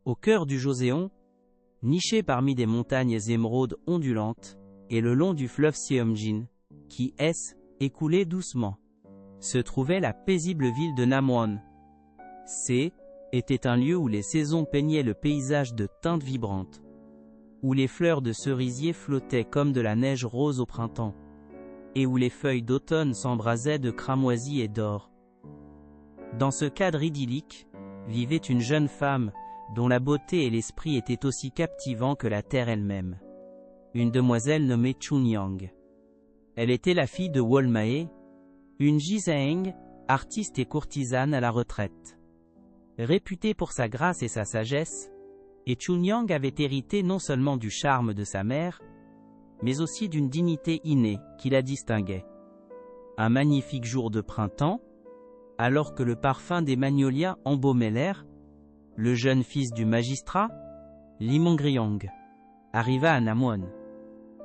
Au cœur du Joseon, niché parmi des montagnes émeraudes ondulantes, et le long du fleuve Seomjin, qui écoulait doucement, se trouvait la paisible ville de Namwon. Était un lieu où les saisons peignaient le paysage de teintes vibrantes, où les fleurs de cerisier flottaient comme de la neige rose au printemps, et où les feuilles d'automne s'embrasaient de cramoisi et d'or. Dans ce cadre idyllique, vivait une jeune femme, dont la beauté et l'esprit étaient aussi captivants que la terre elle-même. Une demoiselle nommée Chunyang. Elle était la fille de Wolmae, une Jisaeng, artiste et courtisane à la retraite. Réputée pour sa grâce et sa sagesse, et Chunyang avait hérité non seulement du charme de sa mère, mais aussi d'une dignité innée qui la distinguait. Un magnifique jour de printemps, alors que le parfum des magnolias embaumait l'air, le jeune fils du magistrat, Lee Mongryong, arriva à Namwon.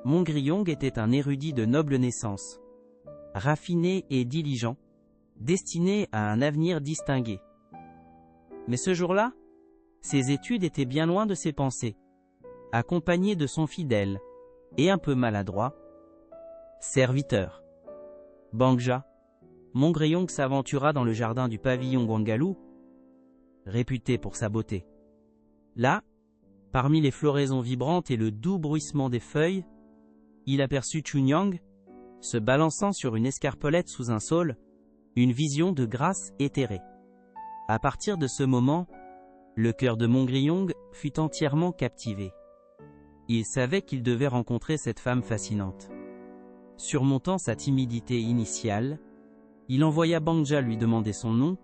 Mongryong était un érudit de noble naissance, raffiné et diligent, destiné à un avenir distingué. Mais ce jour-là, ses études étaient bien loin de ses pensées. Accompagné de son fidèle, et un peu maladroit, serviteur, Bangja, Mongryong s'aventura dans le jardin du pavillon Gwangaloo, réputé pour sa beauté. Là, parmi les floraisons vibrantes et le doux bruissement des feuilles, il aperçut Chunyang, se balançant sur une escarpolette sous un saule, une vision de grâce éthérée. À partir de ce moment, le cœur de Mongryong fut entièrement captivé. Il savait qu'il devait rencontrer cette femme fascinante. Surmontant sa timidité initiale, il envoya Bangja lui demander son nom,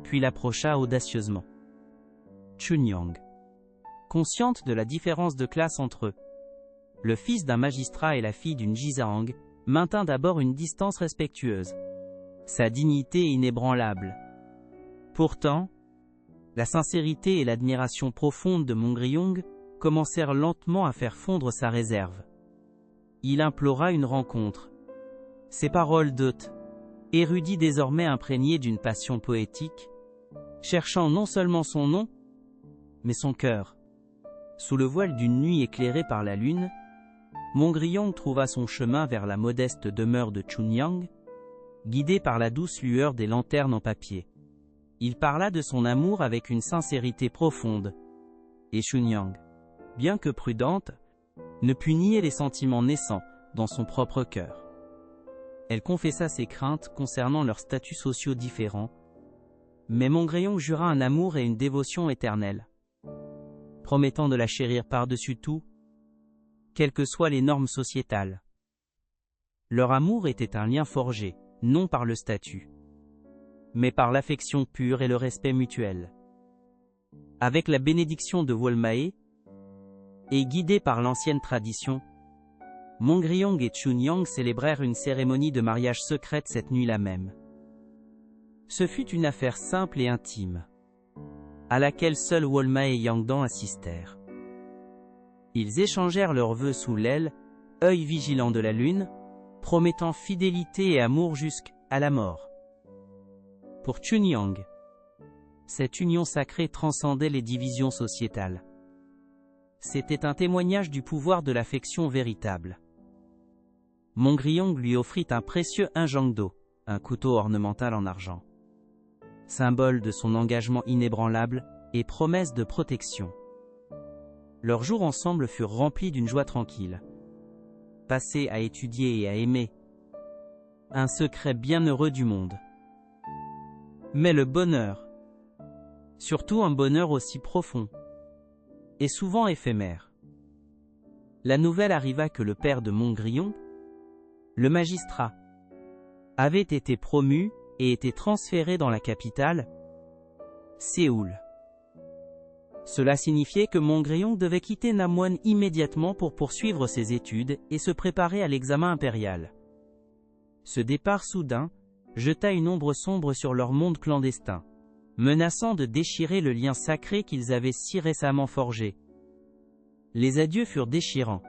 puis l'approcha audacieusement. Chunyang, consciente de la différence de classe entre eux, le fils d'un magistrat et la fille d'une Jisaeng, maintint d'abord une distance respectueuse. Sa dignité inébranlable. Pourtant, la sincérité et l'admiration profonde de Mongryong commencèrent lentement à faire fondre sa réserve. Il implora une rencontre. Ses paroles d'hôte, érudit désormais imprégné d'une passion poétique, cherchant non seulement son nom, mais son cœur. Sous le voile d'une nuit éclairée par la lune, Mongryong trouva son chemin vers la modeste demeure de Chunyang, guidé par la douce lueur des lanternes en papier. Il parla de son amour avec une sincérité profonde, et Chunyang, bien que prudente, ne put nier les sentiments naissants dans son propre cœur. Elle confessa ses craintes concernant leurs statuts sociaux différents, mais Mongryong jura un amour et une dévotion éternelle, promettant de la chérir par-dessus tout, quelles que soient les normes sociétales. Leur amour était un lien forgé, non par le statut, mais par l'affection pure et le respect mutuel. Avec la bénédiction de Wolmae, et guidés par l'ancienne tradition, Mongryong et Chunyang célébrèrent une cérémonie de mariage secrète cette nuit-là même. Ce fut une affaire simple et intime, à laquelle seuls Wolmae et Yangdan assistèrent. Ils échangèrent leurs vœux sous l'aile, œil vigilant de la lune, promettant fidélité et amour jusqu'à la mort. Pour Chunyang, cette union sacrée transcendait les divisions sociétales. C'était un témoignage du pouvoir de l'affection véritable. Mongryong lui offrit un précieux injangdo, un couteau ornemental en argent, symbole de son engagement inébranlable et promesse de protection. Leurs jours ensemble furent remplis d'une joie tranquille, passés à étudier et à aimer, un secret bienheureux du monde. Mais le bonheur, surtout un bonheur aussi profond, est souvent éphémère. La nouvelle arriva que le père de Mongryong, le magistrat, avait été promu et était transféré dans la capitale, Séoul. Cela signifiait que Mongryong devait quitter Namwon immédiatement pour poursuivre ses études et se préparer à l'examen impérial. Ce départ soudain jeta une ombre sombre sur leur monde clandestin, menaçant de déchirer le lien sacré qu'ils avaient si récemment forgé. Les adieux furent déchirants.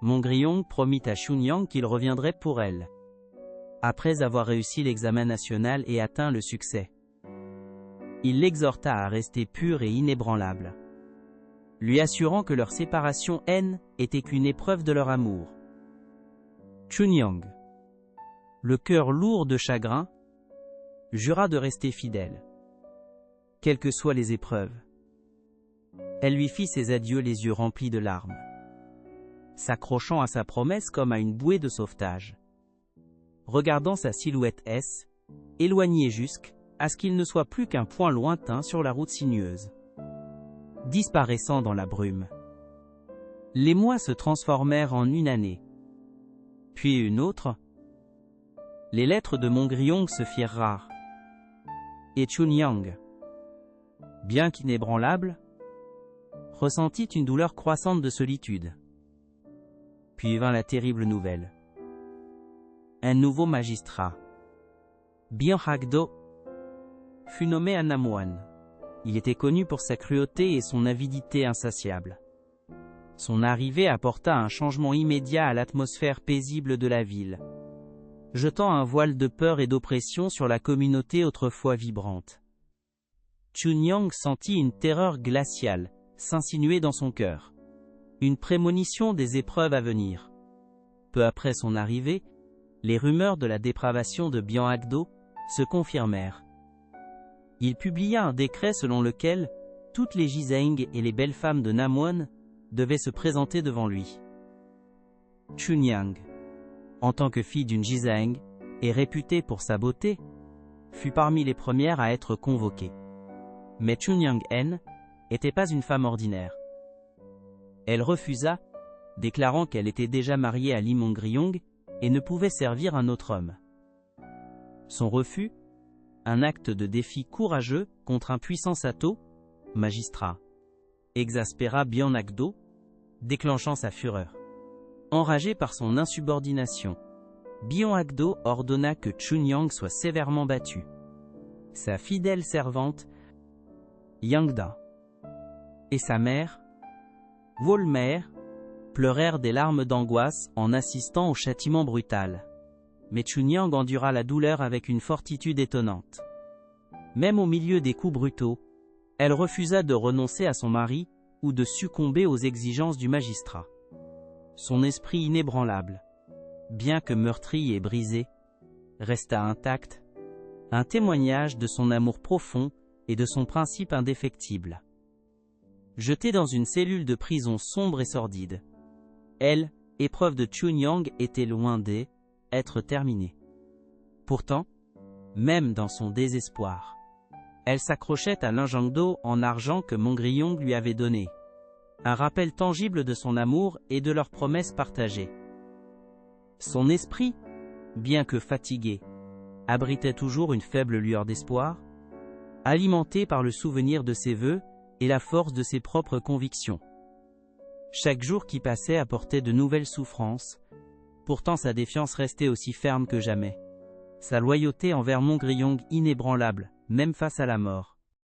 Mongryong promit à Chunyang qu'il reviendrait pour elle, après avoir réussi l'examen national et atteint le succès. il l'exhorta à rester pur et inébranlable, lui assurant que leur séparation était qu'une épreuve de leur amour. Chunyang, le cœur lourd de chagrin, jura de rester fidèle, quelles que soient les épreuves. Elle lui fit ses adieux les yeux remplis de larmes, s'accrochant à sa promesse comme à une bouée de sauvetage, regardant sa silhouette éloignée jusqu'à ce qu'il ne soit plus qu'un point lointain sur la route sinueuse, disparaissant dans la brume. Les mois se transformèrent en une année, puis une autre. Les lettres de Mongriyong se firent rares, et Chunyang, bien qu'inébranlable, ressentit une douleur croissante de solitude. Puis vint la terrible nouvelle. Un nouveau magistrat, Byung-hak-do, fut nommé à Namwon. Il était connu pour sa cruauté et son avidité insatiable. Son arrivée apporta un changement immédiat à l'atmosphère paisible de la ville, jetant un voile de peur et d'oppression sur la communauté autrefois vibrante. Chunyang sentit une terreur glaciale s'insinuer dans son cœur, une prémonition des épreuves à venir. Peu après son arrivée, les rumeurs de la dépravation de Byung-hak-do se confirmèrent. Il publia un décret selon lequel toutes les Jizeng et les belles femmes de Namwon devaient se présenter devant lui. Chunyang, en tant que fille d'une Jizeng et réputée pour sa beauté, fut parmi les premières à être convoquée. Mais Chunyang n'était pas une femme ordinaire. Elle refusa, déclarant qu'elle était déjà mariée à Lee Mongriyong et ne pouvait servir un autre homme. Son refus, un acte de défi courageux contre un puissant Sato, magistrat, exaspéra Byung-hak-do, déclenchant sa fureur. Enragé par son insubordination, Byung-hak-do ordonna que Chunyang soit sévèrement battue. Sa fidèle servante, Yangda, et sa mère, Wolmer, pleurèrent des larmes d'angoisse en assistant au châtiment brutal. Mais Chunyang endura la douleur avec une fortitude étonnante. Même au milieu des coups brutaux, elle refusa de renoncer à son mari ou de succomber aux exigences du magistrat. Son esprit inébranlable, bien que meurtri et brisé, resta intact, un témoignage de son amour profond et de son principe indéfectible. Jetée dans une cellule de prison sombre et sordide, elle, épreuve de Chunyang, était loin d'être terminée. Pourtant, même dans son désespoir, elle s'accrochait à l'injangdo en argent que Mongriyong lui avait donné, un rappel tangible de son amour et de leurs promesses partagées. Son esprit, bien que fatigué, abritait toujours une faible lueur d'espoir, alimentée par le souvenir de ses vœux et la force de ses propres convictions. Chaque jour qui passait apportait de nouvelles souffrances, pourtant sa défiance restait aussi ferme que jamais. Sa loyauté envers Mongriyong inébranlable, même face à la mort.